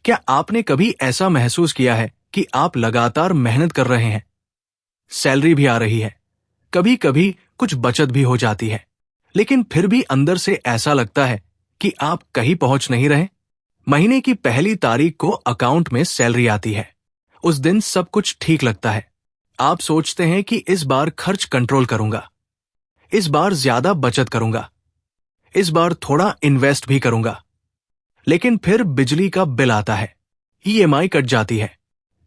क्या आपने कभी ऐसा महसूस किया है कि आप लगातार मेहनत कर रहे हैं, सैलरी भी आ रही है, कभी कभी कुछ बचत भी हो जाती है, लेकिन फिर भी अंदर से ऐसा लगता है कि आप कहीं पहुंच नहीं रहे? महीने की पहली तारीख को अकाउंट में सैलरी आती है। उस दिन सब कुछ ठीक लगता है। आप सोचते हैं कि इस बार खर्च कंट्रोल करूंगा, इस बार ज्यादा बचत करूंगा, इस बार थोड़ा इन्वेस्ट भी करूंगा। लेकिन फिर बिजली का बिल आता है, ईएमआई कट जाती है,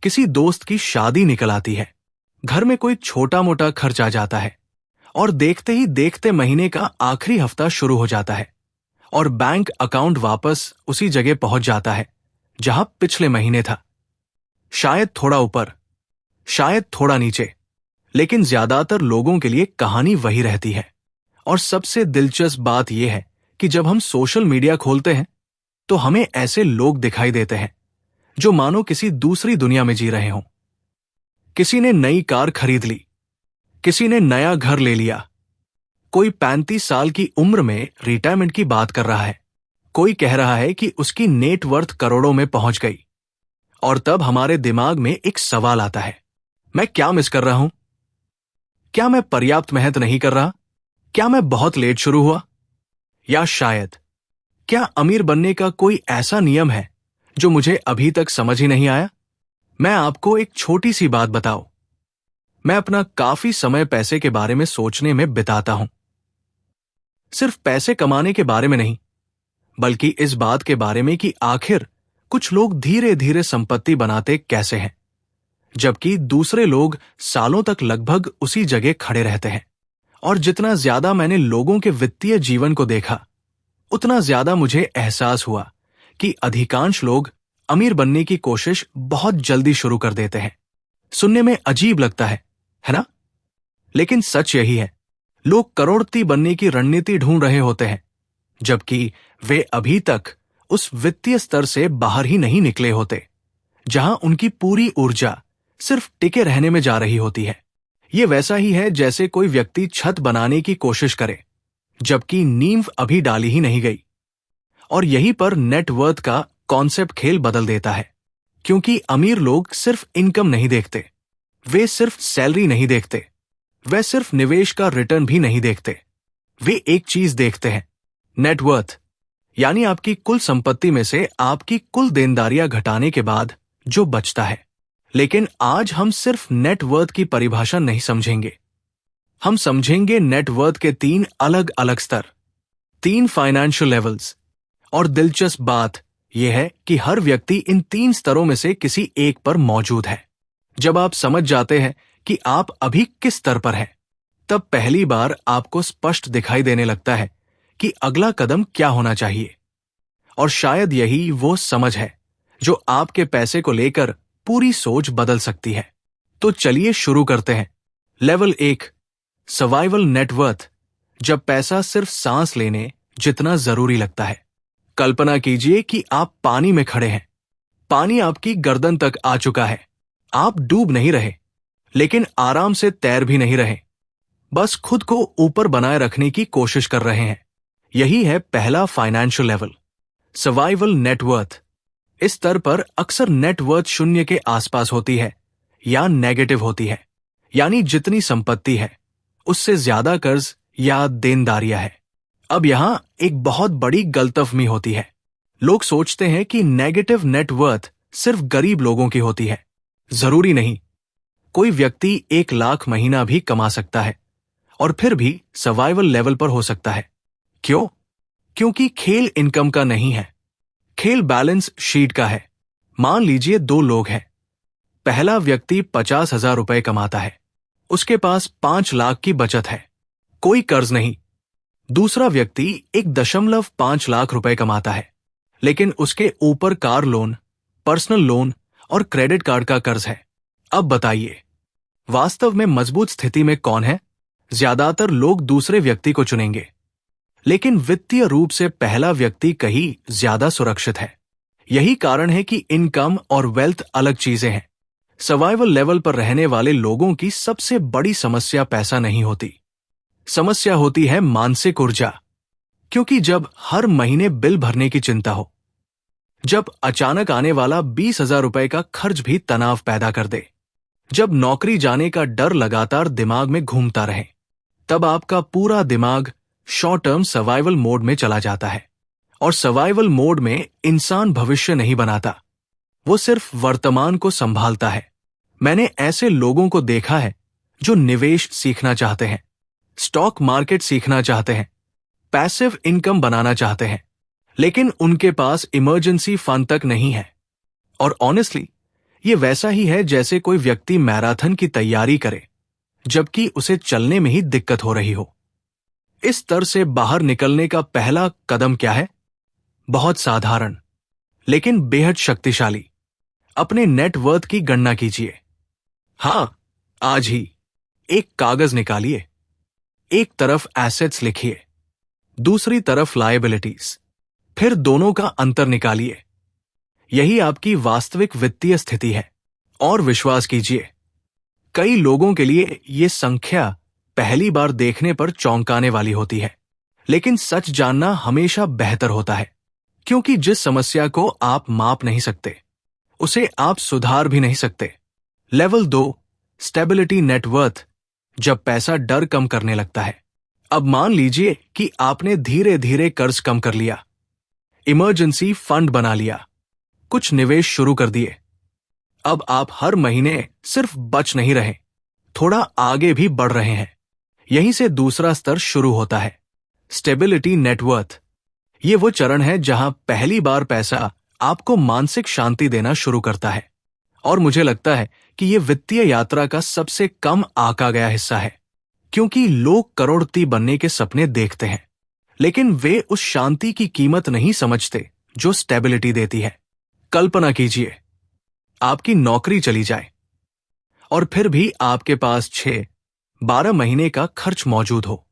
किसी दोस्त की शादी निकल आती है, घर में कोई छोटा मोटा खर्च आ जाता है, और देखते ही देखते महीने का आखिरी हफ्ता शुरू हो जाता है और बैंक अकाउंट वापस उसी जगह पहुंच जाता है जहां पिछले महीने था। शायद थोड़ा ऊपर, शायद थोड़ा नीचे, लेकिन ज्यादातर लोगों के लिए कहानी वही रहती है। और सबसे दिलचस्प बात यह है कि जब हम सोशल मीडिया खोलते हैं तो हमें ऐसे लोग दिखाई देते हैं जो मानो किसी दूसरी दुनिया में जी रहे हों। किसी ने नई कार खरीद ली, किसी ने नया घर ले लिया, कोई 35 साल की उम्र में रिटायरमेंट की बात कर रहा है, कोई कह रहा है कि उसकी नेट वर्थ करोड़ों में पहुंच गई। और तब हमारे दिमाग में एक सवाल आता है, मैं क्या मिस कर रहा हूं? क्या मैं पर्याप्त मेहनत नहीं कर रहा? क्या मैं बहुत लेट शुरू हुआ? या शायद क्या अमीर बनने का कोई ऐसा नियम है जो मुझे अभी तक समझ ही नहीं आया? मैं आपको एक छोटी सी बात बताऊं, मैं अपना काफी समय पैसे के बारे में सोचने में बिताता हूं। सिर्फ पैसे कमाने के बारे में नहीं, बल्कि इस बात के बारे में कि आखिर कुछ लोग धीरे धीरे संपत्ति बनाते कैसे हैं, जबकि दूसरे लोग सालों तक लगभग उसी जगह खड़े रहते हैं। और जितना ज्यादा मैंने लोगों के वित्तीय जीवन को देखा, उतना ज्यादा मुझे एहसास हुआ कि अधिकांश लोग अमीर बनने की कोशिश बहुत जल्दी शुरू कर देते हैं। सुनने में अजीब लगता है ना? लेकिन सच यही है, लोग करोड़पति बनने की रणनीति ढूंढ रहे होते हैं, जबकि वे अभी तक उस वित्तीय स्तर से बाहर ही नहीं निकले होते जहां उनकी पूरी ऊर्जा सिर्फ टिके रहने में जा रही होती है। ये वैसा ही है जैसे कोई व्यक्ति छत बनाने की कोशिश करे जबकि नींव अभी डाली ही नहीं गई। और यहीं पर नेटवर्थ का कॉन्सेप्ट खेल बदल देता है, क्योंकि अमीर लोग सिर्फ इनकम नहीं देखते, वे सिर्फ सैलरी नहीं देखते, वे सिर्फ निवेश का रिटर्न भी नहीं देखते। वे एक चीज देखते हैं, नेटवर्थ, यानी आपकी कुल संपत्ति में से आपकी कुल देनदारियां घटाने के बाद जो बचता है। लेकिन आज हम सिर्फ नेटवर्थ की परिभाषा नहीं समझेंगे, हम समझेंगे नेटवर्थ के 3 अलग अलग स्तर, 3 फाइनेंशियल लेवल्स। और दिलचस्प बात यह है कि हर व्यक्ति इन 3 स्तरों में से किसी एक पर मौजूद है। जब आप समझ जाते हैं कि आप अभी किस स्तर पर हैं, तब पहली बार आपको स्पष्ट दिखाई देने लगता है कि अगला कदम क्या होना चाहिए। और शायद यही वो समझ है जो आपके पैसे को लेकर पूरी सोच बदल सकती है। तो चलिए शुरू करते हैं। लेवल 1, सर्वाइवल नेटवर्थ, जब पैसा सिर्फ सांस लेने जितना जरूरी लगता है। कल्पना कीजिए कि आप पानी में खड़े हैं, पानी आपकी गर्दन तक आ चुका है, आप डूब नहीं रहे, लेकिन आराम से तैर भी नहीं रहे, बस खुद को ऊपर बनाए रखने की कोशिश कर रहे हैं। यही है पहला फाइनेंशियल लेवल, सर्वाइवल नेटवर्थ। इस स्तर पर अक्सर नेटवर्थ 0 के आसपास होती है या नेगेटिव होती है, यानी जितनी संपत्ति है उससे ज्यादा कर्ज या देनदारियां है। अब यहां एक बहुत बड़ी गलतफहमी होती है। लोग सोचते हैं कि नेगेटिव नेटवर्थ सिर्फ गरीब लोगों की होती है। जरूरी नहीं, कोई व्यक्ति 1 लाख महीना भी कमा सकता है और फिर भी सर्वाइवल लेवल पर हो सकता है। क्यों? क्योंकि खेल इनकम का नहीं है, खेल बैलेंस शीट का है। मान लीजिए 2 लोग हैं। पहला व्यक्ति 50,000 रुपए कमाता है, उसके पास 5 लाख की बचत है, कोई कर्ज नहीं। दूसरा व्यक्ति 1.5 लाख रुपए कमाता है, लेकिन उसके ऊपर कार लोन, पर्सनल लोन और क्रेडिट कार्ड का कर्ज है। अब बताइए, वास्तव में मजबूत स्थिति में कौन है? ज्यादातर लोग दूसरे व्यक्ति को चुनेंगे, लेकिन वित्तीय रूप से पहला व्यक्ति कहीं ज्यादा सुरक्षित है। यही कारण है कि इनकम और वेल्थ अलग चीजें हैं। सर्वाइवल लेवल पर रहने वाले लोगों की सबसे बड़ी समस्या पैसा नहीं होती, समस्या होती है मानसिक ऊर्जा। क्योंकि जब हर महीने बिल भरने की चिंता हो, जब अचानक आने वाला 20,000 रुपए का खर्च भी तनाव पैदा कर दे, जब नौकरी जाने का डर लगातार दिमाग में घूमता रहे, तब आपका पूरा दिमाग शॉर्ट टर्म सर्वाइवल मोड में चला जाता है। और सर्वाइवल मोड में इंसान भविष्य नहीं बनाता, वो सिर्फ वर्तमान को संभालता है। मैंने ऐसे लोगों को देखा है जो निवेश सीखना चाहते हैं, स्टॉक मार्केट सीखना चाहते हैं, पैसिव इनकम बनाना चाहते हैं, लेकिन उनके पास इमरजेंसी फंड तक नहीं है। और ऑनेस्टली ये वैसा ही है जैसे कोई व्यक्ति मैराथन की तैयारी करे जबकि उसे चलने में ही दिक्कत हो रही हो। इस स्तर से बाहर निकलने का पहला कदम क्या है? बहुत साधारण लेकिन बेहद शक्तिशाली। अपने नेटवर्थ की गणना कीजिए। हां, आज ही एक कागज निकालिए। एक तरफ एसेट्स लिखिए, दूसरी तरफ लायबिलिटीज, फिर दोनों का अंतर निकालिए। यही आपकी वास्तविक वित्तीय स्थिति है। और विश्वास कीजिए, कई लोगों के लिए यह संख्या पहली बार देखने पर चौंकाने वाली होती है, लेकिन सच जानना हमेशा बेहतर होता है, क्योंकि जिस समस्या को आप माप नहीं सकते उसे आप सुधार भी नहीं सकते। Level 2, stability net worth. जब पैसा डर कम करने लगता है। अब मान लीजिए कि आपने धीरे धीरे कर्ज कम कर लिया, इमरजेंसी फंड बना लिया, कुछ निवेश शुरू कर दिए। अब आप हर महीने सिर्फ बच नहीं रहे, थोड़ा आगे भी बढ़ रहे हैं। यहीं से दूसरा स्तर शुरू होता है, स्टेबिलिटी नेटवर्थ। ये वो चरण है जहां पहली बार पैसा आपको मानसिक शांति देना शुरू करता है। और मुझे लगता है कि यह वित्तीय यात्रा का सबसे कम आंका गया हिस्सा है, क्योंकि लोग करोड़पति बनने के सपने देखते हैं, लेकिन वे उस शांति की कीमत नहीं समझते जो स्टेबिलिटी देती है। कल्पना कीजिए, आपकी नौकरी चली जाए और फिर भी आपके पास 6-12 महीने का खर्च मौजूद हो।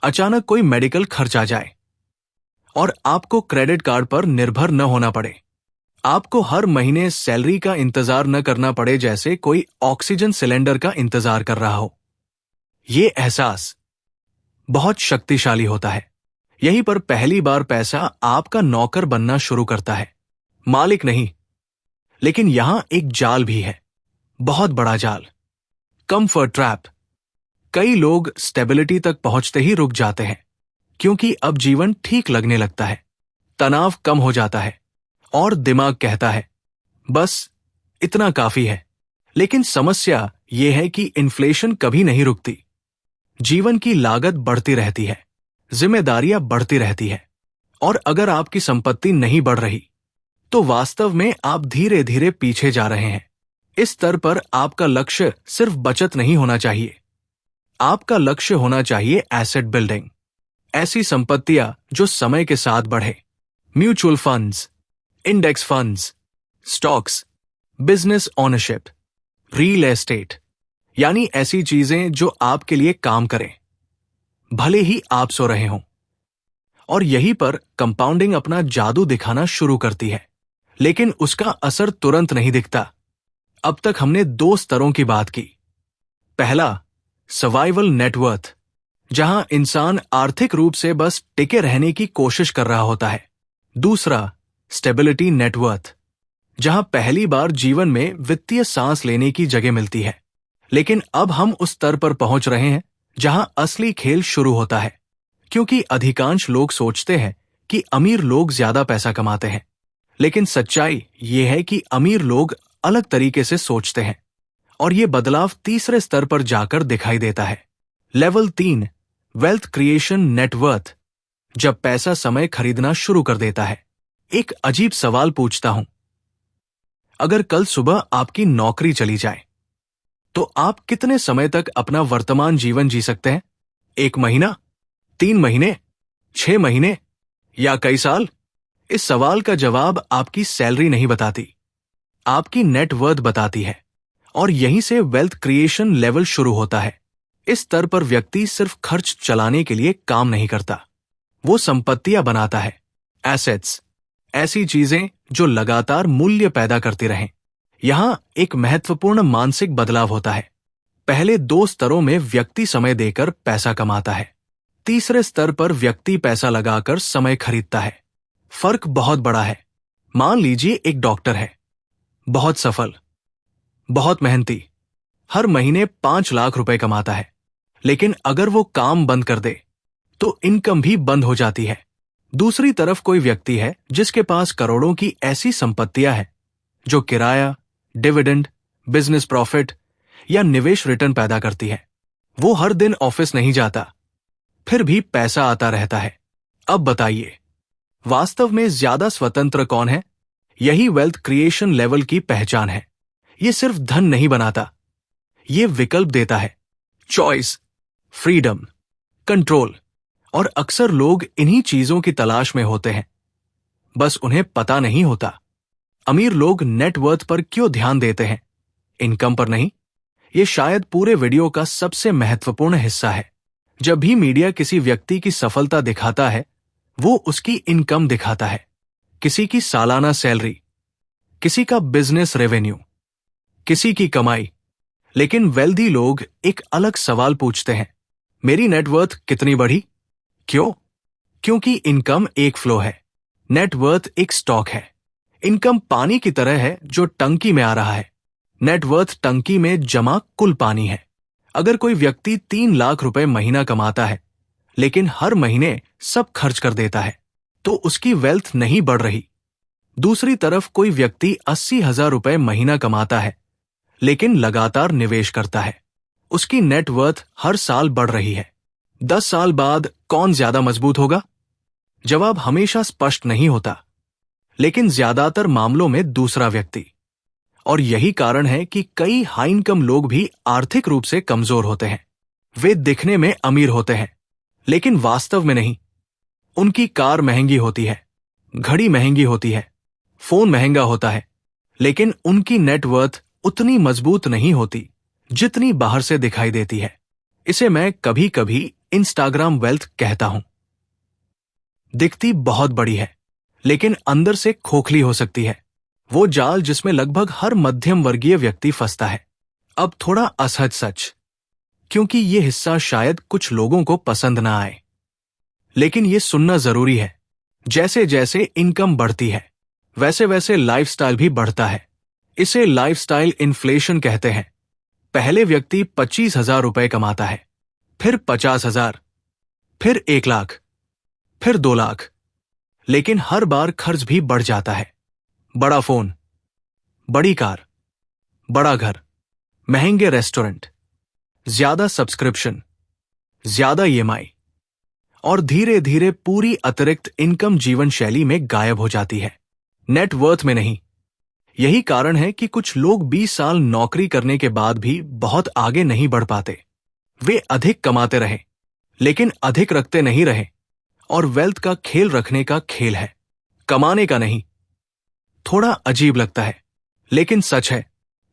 अचानक कोई मेडिकल खर्च आ जाए और आपको क्रेडिट कार्ड पर निर्भर न होना पड़े। आपको हर महीने सैलरी का इंतजार न करना पड़े जैसे कोई ऑक्सीजन सिलेंडर का इंतजार कर रहा हो। यह एहसास बहुत शक्तिशाली होता है। यहीं पर पहली बार पैसा आपका नौकर बनना शुरू करता है, मालिक नहीं। लेकिन यहां एक जाल भी है, बहुत बड़ा जाल, कंफर्ट ट्रैप। कई लोग स्टेबिलिटी तक पहुंचते ही रुक जाते हैं, क्योंकि अब जीवन ठीक लगने लगता है, तनाव कम हो जाता है और दिमाग कहता है बस इतना काफी है। लेकिन समस्या यह है कि इन्फ्लेशन कभी नहीं रुकती। जीवन की लागत बढ़ती रहती है, जिम्मेदारियां बढ़ती रहती है, और अगर आपकी संपत्ति नहीं बढ़ रही तो वास्तव में आप धीरे धीरे पीछे जा रहे हैं। इस स्तर पर आपका लक्ष्य सिर्फ बचत नहीं होना चाहिए, आपका लक्ष्य होना चाहिए एसेट बिल्डिंग। ऐसी संपत्तियां जो समय के साथ बढ़े, mutual funds, index funds, stocks, business ownership, real estate, यानी ऐसी चीजें जो आपके लिए काम करें भले ही आप सो रहे हों। और यहीं पर कंपाउंडिंग अपना जादू दिखाना शुरू करती है, लेकिन उसका असर तुरंत नहीं दिखता। अब तक हमने 2 स्तरों की बात की। पहला, सर्वाइवल नेटवर्थ, जहां इंसान आर्थिक रूप से बस टिके रहने की कोशिश कर रहा होता है। दूसरा, स्टेबिलिटी नेटवर्थ, जहां पहली बार जीवन में वित्तीय सांस लेने की जगह मिलती है। लेकिन अब हम उस स्तर पर पहुंच रहे हैं जहां असली खेल शुरू होता है, क्योंकि अधिकांश लोग सोचते हैं कि अमीर लोग ज्यादा पैसा कमाते हैं, लेकिन सच्चाई यह है कि अमीर लोग अलग तरीके से सोचते हैं, और यह बदलाव तीसरे स्तर पर जाकर दिखाई देता है। लेवल 3, वेल्थ क्रिएशन नेटवर्थ, जब पैसा समय खरीदना शुरू कर देता है। एक अजीब सवाल पूछता हूं, अगर कल सुबह आपकी नौकरी चली जाए तो आप कितने समय तक अपना वर्तमान जीवन जी सकते हैं? 1 महीना, 3 महीने, 6 महीने या कई साल? इस सवाल का जवाब आपकी सैलरी नहीं बताती, आपकी नेटवर्थ बताती है। और यहीं से वेल्थ क्रिएशन लेवल शुरू होता है। इस स्तर पर व्यक्ति सिर्फ खर्च चलाने के लिए काम नहीं करता, वो संपत्तियां बनाता है, एसेट्स, ऐसी चीजें जो लगातार मूल्य पैदा करती रहें। यहां एक महत्वपूर्ण मानसिक बदलाव होता है। पहले 2 स्तरों में व्यक्ति समय देकर पैसा कमाता है, तीसरे स्तर पर व्यक्ति पैसा लगाकर समय खरीदता है। फर्क बहुत बड़ा है। मान लीजिए एक डॉक्टर है, बहुत सफल, बहुत मेहनती, हर महीने 5 लाख रुपए कमाता है, लेकिन अगर वो काम बंद कर दे तो इनकम भी बंद हो जाती है। दूसरी तरफ कोई व्यक्ति है जिसके पास करोड़ों की ऐसी संपत्तियां हैं जो किराया, डिविडेंड, बिजनेस प्रॉफिट या निवेश रिटर्न पैदा करती है। वो हर दिन ऑफिस नहीं जाता, फिर भी पैसा आता रहता है। अब बताइए, वास्तव में ज्यादा स्वतंत्र कौन है? यही वेल्थ क्रिएशन लेवल की पहचान है। ये सिर्फ धन नहीं बनाता, ये विकल्प देता है, चॉइस, फ्रीडम, कंट्रोल। और अक्सर लोग इन्हीं चीजों की तलाश में होते हैं, बस उन्हें पता नहीं होता। अमीर लोग नेटवर्थ पर क्यों ध्यान देते हैं, इनकम पर नहीं? ये शायद पूरे वीडियो का सबसे महत्वपूर्ण हिस्सा है। जब भी मीडिया किसी व्यक्ति की सफलता दिखाता है, वो उसकी इनकम दिखाता है, किसी की सालाना सैलरी, किसी का बिजनेस रेवेन्यू, किसी की कमाई। लेकिन वेल्दी लोग एक अलग सवाल पूछते हैं, मेरी नेटवर्थ कितनी बढ़ी? क्यों? क्योंकि इनकम एक फ्लो है, नेटवर्थ एक स्टॉक है। इनकम पानी की तरह है जो टंकी में आ रहा है, नेटवर्थ टंकी में जमा कुल पानी है। अगर कोई व्यक्ति 3 लाख रुपए महीना कमाता है लेकिन हर महीने सब खर्च कर देता है, तो उसकी वेल्थ नहीं बढ़ रही। दूसरी तरफ कोई व्यक्ति 80,000 रुपए महीना कमाता है लेकिन लगातार निवेश करता है, उसकी नेटवर्थ हर साल बढ़ रही है। 10 साल बाद कौन ज्यादा मजबूत होगा? जवाब हमेशा स्पष्ट नहीं होता, लेकिन ज्यादातर मामलों में दूसरा व्यक्ति। और यही कारण है कि कई हाई इनकम लोग भी आर्थिक रूप से कमजोर होते हैं। वे दिखने में अमीर होते हैं, लेकिन वास्तव में नहीं। उनकी कार महंगी होती है, घड़ी महंगी होती है, फोन महंगा होता है, लेकिन उनकी नेटवर्थ उतनी मजबूत नहीं होती जितनी बाहर से दिखाई देती है। इसे मैं कभी कभी इंस्टाग्राम वेल्थ कहता हूं। दिखती बहुत बड़ी है, लेकिन अंदर से खोखली हो सकती है। वो जाल जिसमें लगभग हर मध्यम वर्गीय व्यक्ति फंसता है। अब थोड़ा असहज सच, क्योंकि ये हिस्सा शायद कुछ लोगों को पसंद ना आए, लेकिन ये सुनना जरूरी है। जैसे जैसे इनकम बढ़ती है, वैसे वैसे लाइफस्टाइल भी बढ़ता है। इसे लाइफस्टाइल इन्फ्लेशन कहते हैं। पहले व्यक्ति 25,000 रुपए कमाता है, फिर 50,000, फिर 1 लाख, फिर 2 लाख, लेकिन हर बार खर्च भी बढ़ जाता है। बड़ा फोन, बड़ी कार, बड़ा घर, महंगे रेस्टोरेंट, ज्यादा सब्सक्रिप्शन, ज्यादा ईएमआई, और धीरे धीरे पूरी अतिरिक्त इनकम जीवन शैली में गायब हो जाती है, नेटवर्थ में नहीं। यही कारण है कि कुछ लोग 20 साल नौकरी करने के बाद भी बहुत आगे नहीं बढ़ पाते। वे अधिक कमाते रहे, लेकिन अधिक रखते नहीं रहे। और वेल्थ का खेल रखने का खेल है, कमाने का नहीं। थोड़ा अजीब लगता है, लेकिन सच है,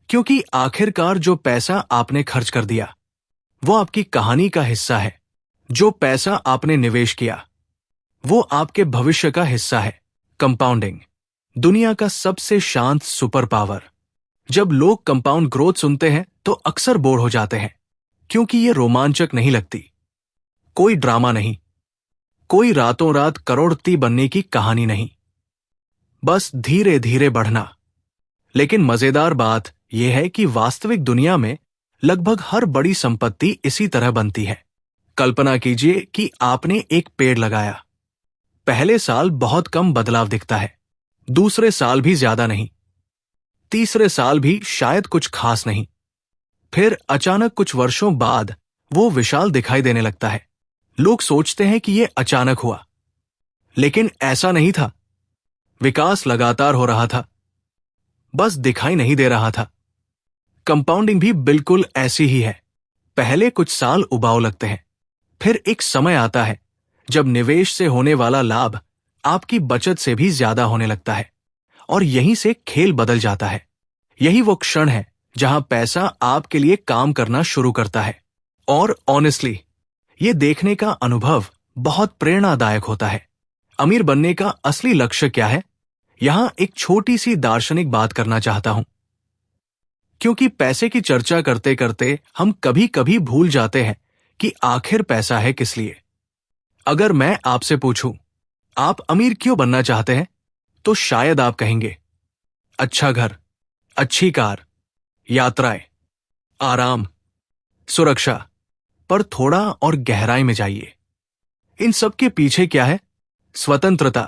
क्योंकि आखिरकार जो पैसा आपने खर्च कर दिया, वो आपकी कहानी का हिस्सा है। जो पैसा आपने निवेश किया, वो आपके भविष्य का हिस्सा है। कंपाउंडिंग, दुनिया का सबसे शांत सुपर पावर। जब लोग कंपाउंड ग्रोथ सुनते हैं तो अक्सर बोर हो जाते हैं, क्योंकि ये रोमांचक नहीं लगती। कोई ड्रामा नहीं, कोई रातों रात करोड़पति बनने की कहानी नहीं, बस धीरे धीरे बढ़ना। लेकिन मजेदार बात यह है कि वास्तविक दुनिया में लगभग हर बड़ी संपत्ति इसी तरह बनती है। कल्पना कीजिए कि आपने एक पेड़ लगाया। पहले साल बहुत कम बदलाव दिखता है, दूसरे साल भी ज्यादा नहीं, तीसरे साल भी शायद कुछ खास नहीं। फिर अचानक कुछ वर्षों बाद वो विशाल दिखाई देने लगता है। लोग सोचते हैं कि ये अचानक हुआ, लेकिन ऐसा नहीं था। विकास लगातार हो रहा था, बस दिखाई नहीं दे रहा था। कंपाउंडिंग भी बिल्कुल ऐसी ही है। पहले कुछ साल उबाऊ लगते हैं, फिर एक समय आता है जब निवेश से होने वाला लाभ आपकी बचत से भी ज्यादा होने लगता है, और यहीं से खेल बदल जाता है। यही वो क्षण है जहां पैसा आपके लिए काम करना शुरू करता है। और ऑनेस्टली, ये देखने का अनुभव बहुत प्रेरणादायक होता है। अमीर बनने का असली लक्ष्य क्या है? यहां एक छोटी सी दार्शनिक बात करना चाहता हूं, क्योंकि पैसे की चर्चा करते करते हम कभी कभी भूल जाते हैं कि आखिर पैसा है किस लिए। अगर मैं आपसे पूछूं, आप अमीर क्यों बनना चाहते हैं, तो शायद आप कहेंगे, अच्छा घर, अच्छी कार, यात्राएं, आराम, सुरक्षा। पर थोड़ा और गहराई में जाइए। इन सब के पीछे क्या है? स्वतंत्रता।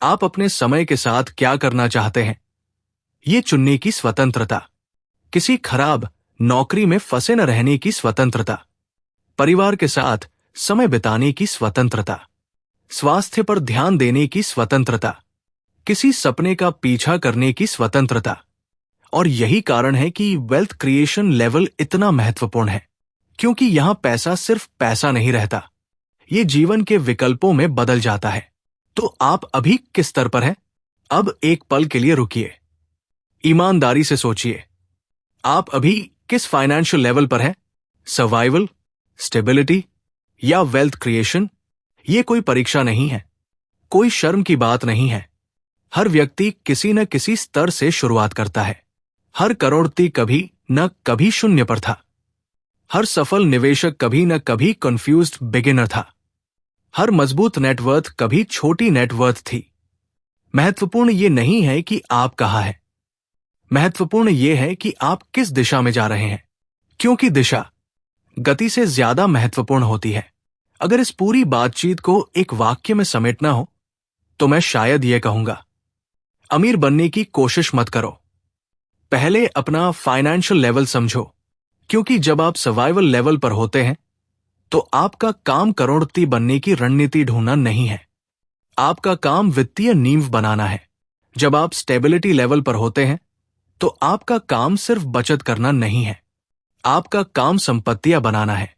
आप अपने समय के साथ क्या करना चाहते हैं, ये चुनने की स्वतंत्रता। किसी खराब नौकरी में फंसे न रहने की स्वतंत्रता। परिवार के साथ समय बिताने की स्वतंत्रता। स्वास्थ्य पर ध्यान देने की स्वतंत्रता। किसी सपने का पीछा करने की स्वतंत्रता। और यही कारण है कि वेल्थ क्रिएशन लेवल इतना महत्वपूर्ण है, क्योंकि यहां पैसा सिर्फ पैसा नहीं रहता, ये जीवन के विकल्पों में बदल जाता है। तो आप अभी किस स्तर पर हैं? अब एक पल के लिए रुकिए, ईमानदारी से सोचिए, आप अभी किस फाइनेंशियल लेवल पर हैं? सर्वाइवल, स्टेबिलिटी या वेल्थ क्रिएशन? ये कोई परीक्षा नहीं है, कोई शर्म की बात नहीं है। हर व्यक्ति किसी न किसी स्तर से शुरुआत करता है। हर करोड़पति कभी न कभी शून्य पर था। हर सफल निवेशक कभी न कभी कंफ्यूज्ड बिगिनर था। हर मजबूत नेटवर्थ कभी छोटी नेटवर्थ थी। महत्वपूर्ण ये नहीं है कि आप कहाँ हैं, महत्वपूर्ण ये है कि आप किस दिशा में जा रहे हैं, क्योंकि दिशा गति से ज्यादा महत्वपूर्ण होती है। अगर इस पूरी बातचीत को एक वाक्य में समेटना हो तो मैं शायद यह कहूंगा, अमीर बनने की कोशिश मत करो, पहले अपना फाइनेंशियल लेवल समझो। क्योंकि जब आप सर्वाइवल लेवल पर होते हैं तो आपका काम करोड़पति बनने की रणनीति ढूंढना नहीं है, आपका काम वित्तीय नींव बनाना है। जब आप स्टेबिलिटी लेवल पर होते हैं तो आपका काम सिर्फ बचत करना नहीं है, आपका काम संपत्तियां बनाना है।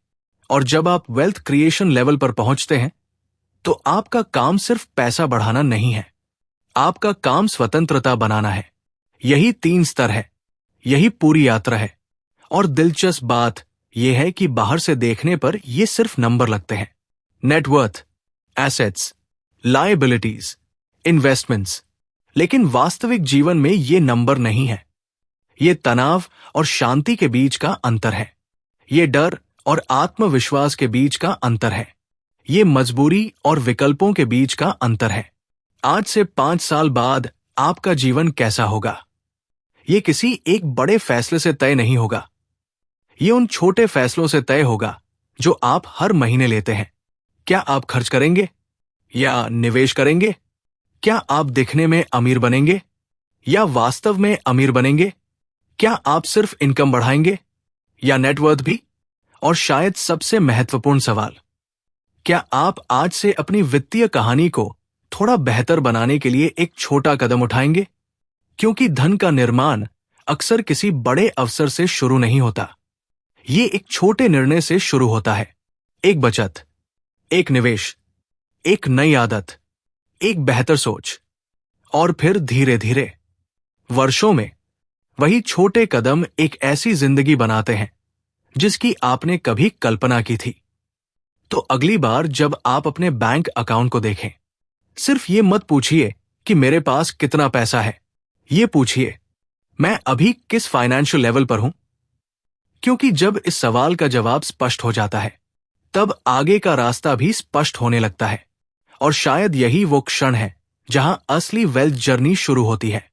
और जब आप वेल्थ क्रिएशन लेवल पर पहुंचते हैं तो आपका काम सिर्फ पैसा बढ़ाना नहीं है, आपका काम स्वतंत्रता बनाना है। यही 3 स्तर है, यही पूरी यात्रा है। और दिलचस्प बात यह है कि बाहर से देखने पर ये सिर्फ नंबर लगते हैं, नेटवर्थ, एसेट्स, लायबिलिटीज, इन्वेस्टमेंट्स। लेकिन वास्तविक जीवन में ये नंबर नहीं है, ये तनाव और शांति के बीच का अंतर है, ये डर और आत्मविश्वास के बीच का अंतर है, ये मजबूरी और विकल्पों के बीच का अंतर है। आज से 5 साल बाद आपका जीवन कैसा होगा, ये किसी एक बड़े फैसले से तय नहीं होगा, ये उन छोटे फैसलों से तय होगा जो आप हर महीने लेते हैं। क्या आप खर्च करेंगे या निवेश करेंगे? क्या आप दिखने में अमीर बनेंगे या वास्तव में अमीर बनेंगे? क्या आप सिर्फ इनकम बढ़ाएंगे या नेटवर्थ भी? और शायद सबसे महत्वपूर्ण सवाल, क्या आप आज से अपनी वित्तीय कहानी को थोड़ा बेहतर बनाने के लिए एक छोटा कदम उठाएंगे? क्योंकि धन का निर्माण अक्सर किसी बड़े अवसर से शुरू नहीं होता, ये एक छोटे निर्णय से शुरू होता है। एक बचत, एक निवेश, एक नई आदत, एक बेहतर सोच। और फिर धीरे धीरे वर्षों में वही छोटे कदम एक ऐसी जिंदगी बनाते हैं जिसकी आपने कभी कल्पना की थी। तो अगली बार जब आप अपने बैंक अकाउंट को देखें, सिर्फ ये मत पूछिए कि मेरे पास कितना पैसा है, ये पूछिए मैं अभी किस फाइनेंशियल लेवल पर हूं। क्योंकि जब इस सवाल का जवाब स्पष्ट हो जाता है तब आगे का रास्ता भी स्पष्ट होने लगता है। और शायद यही वो क्षण है जहां असली वेल्थ जर्नी शुरू होती है।